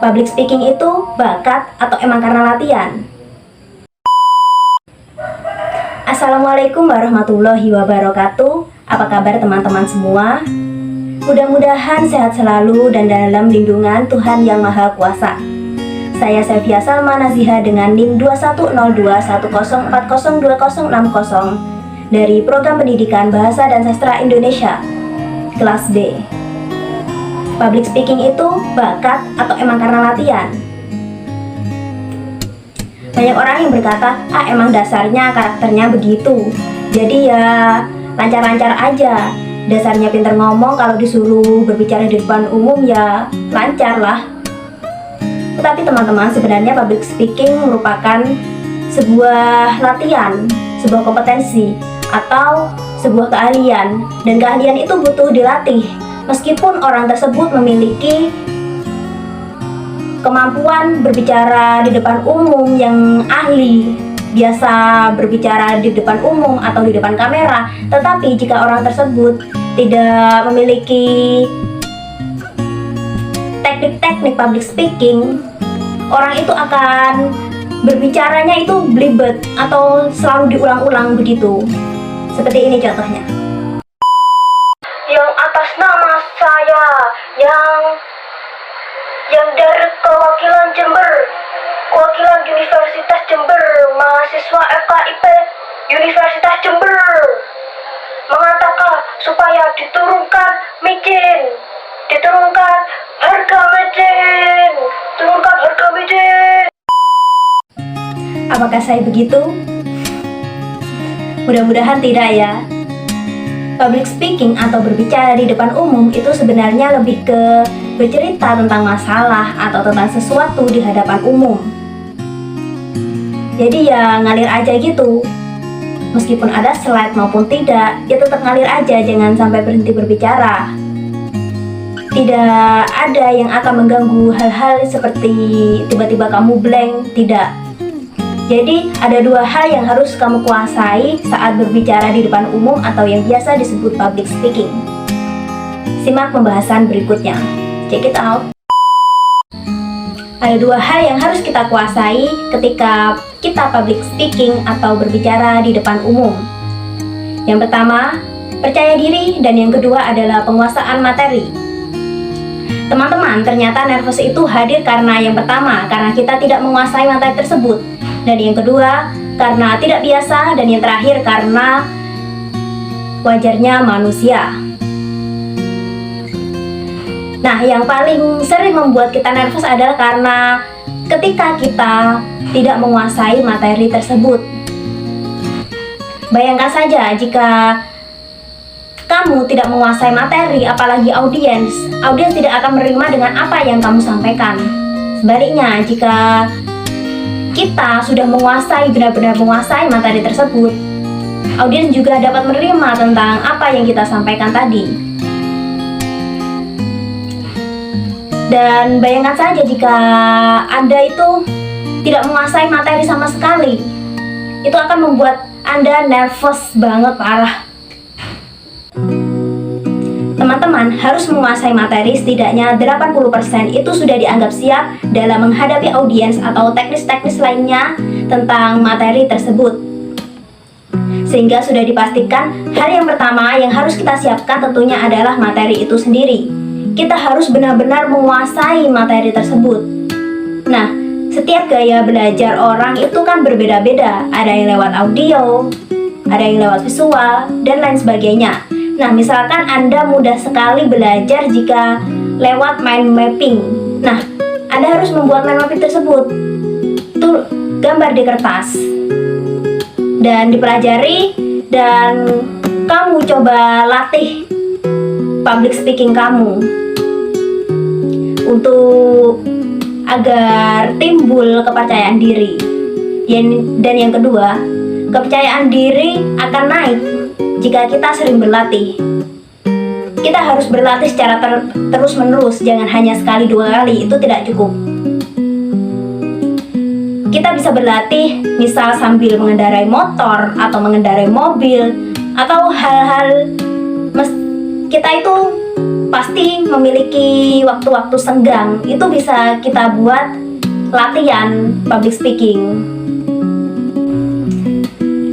Public speaking itu bakat atau emang karena latihan? Assalamualaikum warahmatullahi wabarakatuh. Apa kabar teman-teman semua? Mudah-mudahan sehat selalu dan dalam lindungan Tuhan Yang Maha Kuasa. Saya Sevia Salma Naziha dengan NIM 210210402060 dari Program Pendidikan Bahasa dan Sastra Indonesia, kelas D. Public speaking itu bakat atau emang karena latihan? Banyak orang yang berkata, emang dasarnya karakternya begitu, jadi ya lancar-lancar aja. Dasarnya pinter ngomong, kalau disuruh berbicara di depan umum ya lancar lah. Tetapi teman-teman, sebenarnya public speaking merupakan sebuah latihan, sebuah kompetensi, atau sebuah keahlian. Dan keahlian itu butuh dilatih. Meskipun orang tersebut memiliki kemampuan berbicara di depan umum yang ahli, biasa berbicara di depan umum atau di depan kamera, tetapi jika orang tersebut tidak memiliki teknik-teknik public speaking, orang itu akan berbicaranya itu belibet atau selalu diulang-ulang begitu. Seperti ini contohnya. Yang atas nama saya, yang dari kewakilan Jember, kewakilan Universitas Jember, mahasiswa FKIP Universitas Jember, mengatakan supaya diturunkan micin, diturunkan harga micin, turunkan harga micin. Apakah saya begitu? Mudah-mudahan tidak ya. Public speaking atau berbicara di depan umum itu sebenarnya lebih ke bercerita tentang masalah atau tentang sesuatu di hadapan umum. Jadi ya ngalir aja gitu. Meskipun ada slide maupun tidak, ya tetap ngalir aja, jangan sampai berhenti berbicara. Tidak ada yang akan mengganggu hal-hal seperti tiba-tiba kamu blank, tidak. Jadi ada dua hal yang harus kamu kuasai saat berbicara di depan umum atau yang biasa disebut public speaking. Simak pembahasan berikutnya. Check it out. Ada dua hal yang harus kita kuasai ketika kita public speaking atau berbicara di depan umum. Yang pertama, percaya diri, dan yang kedua adalah penguasaan materi. Teman-teman, ternyata nervous itu hadir karena yang pertama, karena kita tidak menguasai materi tersebut. Dan yang kedua, karena tidak biasa. Dan yang terakhir, karena wajarnya manusia. Nah, yang paling sering membuat kita nervous adalah karena ketika kita tidak menguasai materi tersebut. Bayangkan saja jika kamu tidak menguasai materi, apalagi audiens tidak akan menerima dengan apa yang kamu sampaikan. Sebaliknya, jika kita sudah benar-benar menguasai materi tersebut, audiens juga dapat menerima tentang apa yang kita sampaikan tadi. Dan bayangkan saja jika Anda itu tidak menguasai materi sama sekali, itu akan membuat Anda nervous banget, parah. Teman-teman harus menguasai materi setidaknya 80% itu sudah dianggap siap dalam menghadapi audiens atau teknis-teknis lainnya tentang materi tersebut. Sehingga sudah dipastikan hal yang pertama yang harus kita siapkan tentunya adalah materi itu sendiri. Kita harus benar-benar menguasai materi tersebut. Nah, setiap gaya belajar orang itu kan berbeda-beda. Ada yang lewat audio, ada yang lewat visual, dan lain sebagainya. Nah, misalkan Anda mudah sekali belajar jika lewat mind mapping. Nah, Anda harus membuat mind mapping tersebut. Itu gambar di kertas. Dan dipelajari, dan kamu coba latih public speaking kamu. Untuk agar timbul kepercayaan diri. Dan yang kedua, kepercayaan diri akan naik jika kita sering berlatih. Kita harus berlatih secara terus-menerus, jangan hanya sekali dua kali, itu tidak cukup. Kita bisa berlatih misal sambil mengendarai motor atau mengendarai mobil, atau hal-hal kita itu pasti memiliki waktu-waktu senggang. Itu bisa kita buat latihan public speaking.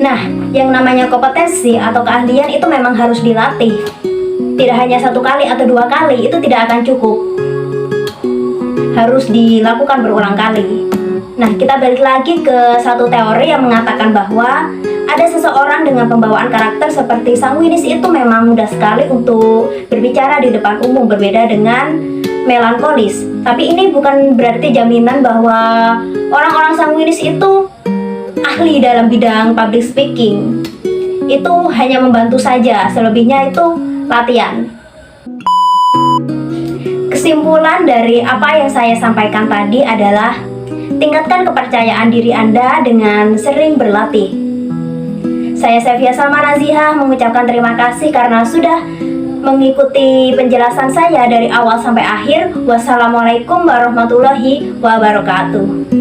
Nah, yang namanya kompetensi atau keahlian itu memang harus dilatih. Tidak hanya 1 kali atau 2 kali, itu tidak akan cukup. Harus dilakukan berulang kali. Nah, kita balik lagi ke satu teori yang mengatakan bahwa ada seseorang dengan pembawaan karakter seperti sanguinis itu memang mudah sekali untuk berbicara di depan umum, berbeda dengan melankolis. Tapi ini bukan berarti jaminan bahwa orang-orang sanguinis itu ahli dalam bidang public speaking. Itu hanya membantu saja, selebihnya itu latihan. Kesimpulan dari apa yang saya sampaikan tadi adalah tingkatkan kepercayaan diri Anda dengan sering berlatih. Saya Sevia Salma Nazihah mengucapkan terima kasih karena sudah mengikuti penjelasan saya dari awal sampai akhir. Wassalamualaikum warahmatullahi wabarakatuh.